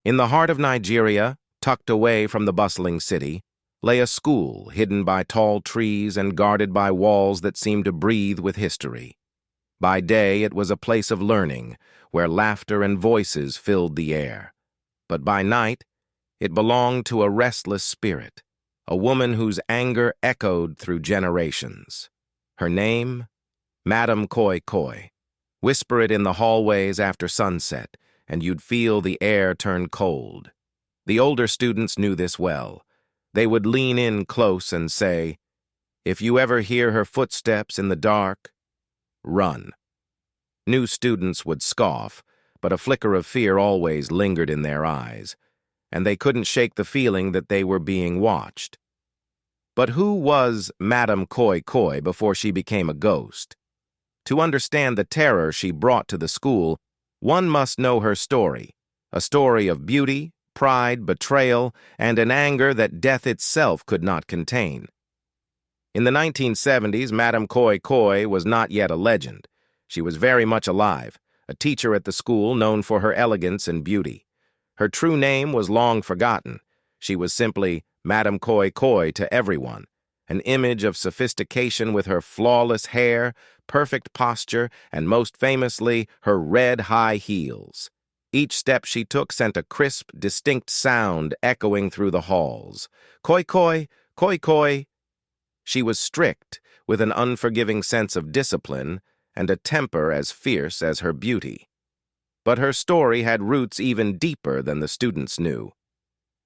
In the heart of Nigeria, tucked away from the bustling city, lay a school hidden by tall trees and guarded by walls that seemed to breathe with history. By day, it was a place of learning, where laughter and voices filled the air. But by night, it belonged to a restless spirit, a woman whose anger echoed through generations. Her name? Madam Koi Koi. Whisper it in the hallways after sunset, and you'd feel the air turn cold. The older students knew this well. They would lean in close and say, "If you ever hear her footsteps in the dark, run." New students would scoff, but a flicker of fear always lingered in their eyes, and they couldn't shake the feeling that they were being watched. But who was Madam Koi Koi before she became a ghost? To understand the terror she brought to the school, one must know her story, a story of beauty, pride, betrayal, and an anger that death itself could not contain. In the 1970s, Madam Koi Koi was not yet a legend. She was very much alive, a teacher at the school known for her elegance and beauty. Her true name was long forgotten. She was simply Madam Koi Koi to everyone, an image of sophistication with her flawless hair, perfect posture, and most famously, her red high heels. Each step she took sent a crisp, distinct sound echoing through the halls. Koi Koi, Koi Koi. She was strict, with an unforgiving sense of discipline and a temper as fierce as her beauty. But her story had roots even deeper than the students knew.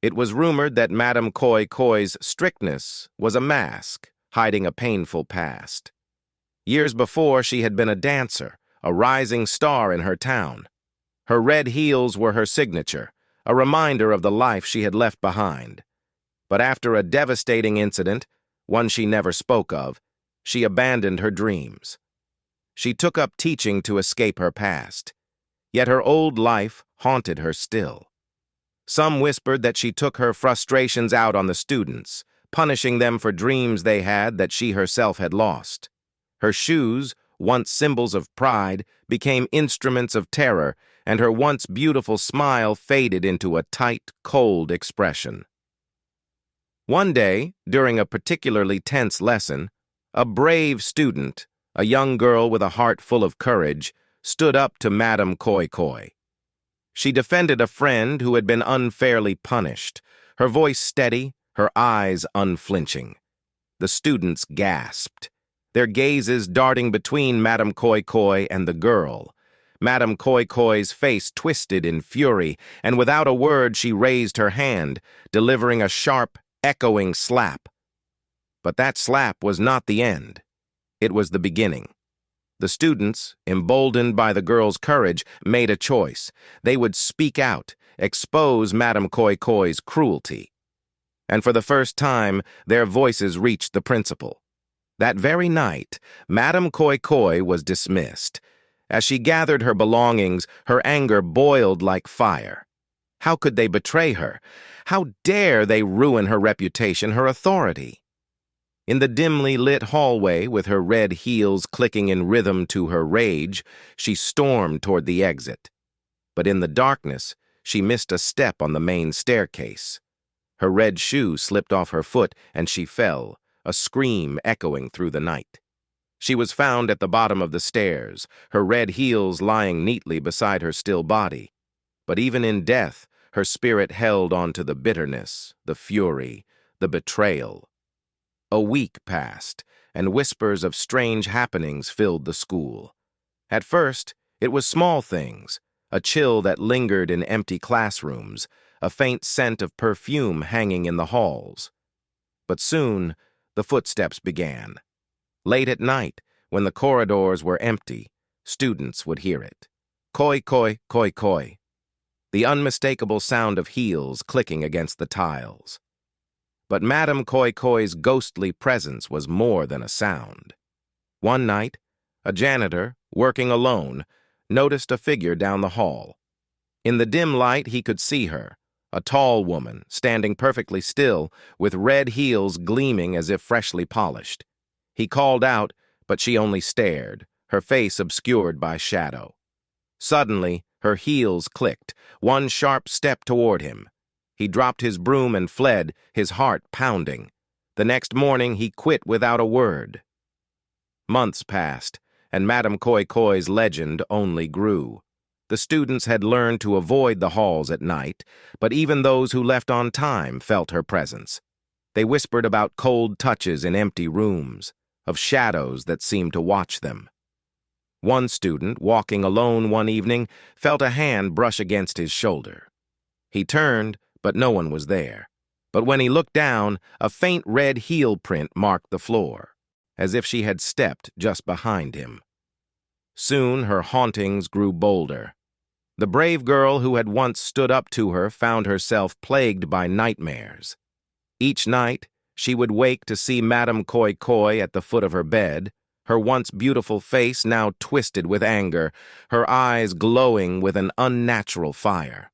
It was rumored that Madam Koi Koi's strictness was a mask, hiding a painful past. Years before, she had been a dancer, a rising star in her town. Her red heels were her signature, a reminder of the life she had left behind. But after a devastating incident, one she never spoke of, she abandoned her dreams. She took up teaching to escape her past. Yet her old life haunted her still. Some whispered that she took her frustrations out on the students, punishing them for dreams they had that she herself had lost. Her shoes, once symbols of pride, became instruments of terror, and her once beautiful smile faded into a tight, cold expression. One day, during a particularly tense lesson, a brave student, a young girl with a heart full of courage, stood up to Madam Koi Koi. She defended a friend who had been unfairly punished, her voice steady, her eyes unflinching. The students gasped, their gazes darting between Madam Koi Koi and the girl. Madam Koi Koi's face twisted in fury, and without a word she raised her hand, delivering a sharp, echoing slap. But that slap was not the end. It was the beginning. The students, emboldened by the girl's courage, made a choice. They would speak out, expose Madam Koi Koi's cruelty. And for the first time, their voices reached the principal. That very night, Madam Koi Koi was dismissed. As she gathered her belongings, her anger boiled like fire. How could they betray her? How dare they ruin her reputation, her authority? In the dimly lit hallway, with her red heels clicking in rhythm to her rage, she stormed toward the exit. But in the darkness, she missed a step on the main staircase. Her red shoe slipped off her foot, and she fell, a scream echoing through the night. She was found at the bottom of the stairs, her red heels lying neatly beside her still body. But even in death, her spirit held on to the bitterness, the fury, the betrayal. A week passed, and whispers of strange happenings filled the school. At first, it was small things, a chill that lingered in empty classrooms, a faint scent of perfume hanging in the halls. But soon, the footsteps began. Late at night, when the corridors were empty, students would hear it. Koi, koi, koi, koi. The unmistakable sound of heels clicking against the tiles. But Madam Koi Koi's ghostly presence was more than a sound. One night, a janitor, working alone, noticed a figure down the hall. In the dim light, he could see her, a tall woman, standing perfectly still, with red heels gleaming as if freshly polished. He called out, but she only stared, her face obscured by shadow. Suddenly, Her heels clicked, one sharp step toward him. He dropped his broom and fled, his heart pounding. The next morning he quit without a word. Months passed, and Madame Koi Koi's legend only grew. The students had learned to avoid the halls at night, but even those who left on time felt her presence. They whispered about cold touches in empty rooms, of shadows that seemed to watch them. One student, walking alone one evening, felt a hand brush against his shoulder. He turned, but no one was there. But when he looked down, a faint red heel print marked the floor, as if she had stepped just behind him. Soon her hauntings grew bolder. The brave girl who had once stood up to her found herself plagued by nightmares. Each night, she would wake to see Madame Koi Koi at the foot of her bed, her once beautiful face now twisted with anger, her eyes glowing with an unnatural fire.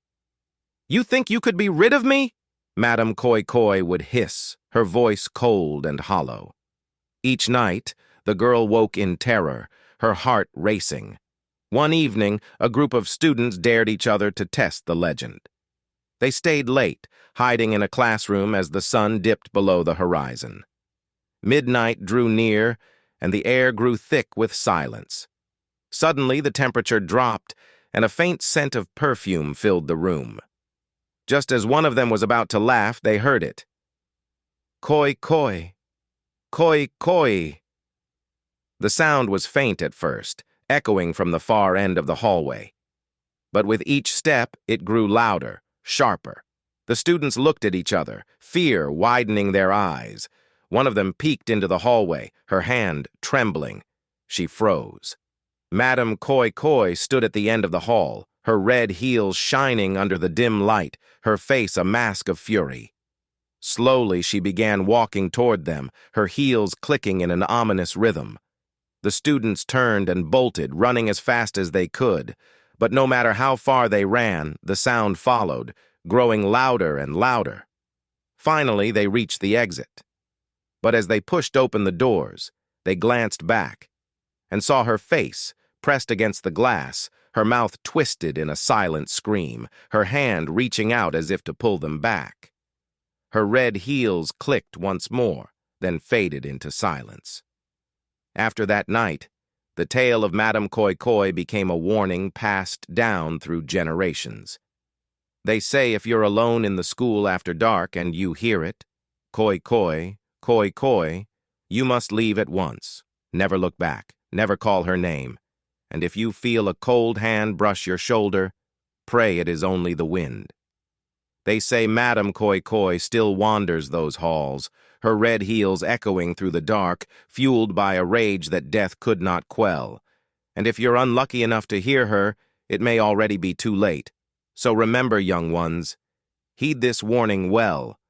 "You think you could be rid of me?" Madame Koi Koi would hiss, her voice cold and hollow. Each night, the girl woke in terror, her heart racing. One evening, a group of students dared each other to test the legend. They stayed late, hiding in a classroom as the sun dipped below the horizon. Midnight drew near, and the air grew thick with silence. Suddenly, the temperature dropped, and a faint scent of perfume filled the room. Just as one of them was about to laugh, they heard it. "Koi Koi, Koi Koi." The sound was faint at first, echoing from the far end of the hallway. But with each step, it grew louder, sharper. The students looked at each other, fear widening their eyes. One of them peeked into the hallway, her hand trembling. She froze. Madame Koi Koi stood at the end of the hall, her red heels shining under the dim light, her face a mask of fury. Slowly she began walking toward them, her heels clicking in an ominous rhythm. The students turned and bolted, running as fast as they could. But no matter how far they ran, the sound followed, growing louder and louder. Finally, they reached the exit. But as they pushed open the doors, they glanced back and saw her face pressed against the glass, her mouth twisted in a silent scream, her hand reaching out as if to pull them back. Her red heels clicked once more, then faded into silence. After that night, the tale of Madame Koi Koi became a warning passed down through generations. They say if you're alone in the school after dark and you hear it, "Koi Koi, Koi Koi," you must leave at once. Never look back, never call her name. And if you feel a cold hand brush your shoulder, pray it is only the wind. They say Madame Koi Koi still wanders those halls, her red heels echoing through the dark, fueled by a rage that death could not quell. And if you're unlucky enough to hear her, it may already be too late. So remember, young ones, heed this warning well.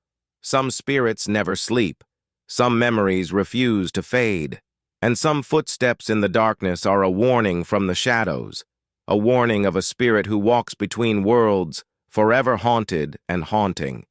Some spirits never sleep, some memories refuse to fade, and some footsteps in the darkness are a warning from the shadows, a warning of a spirit who walks between worlds, forever haunted and haunting.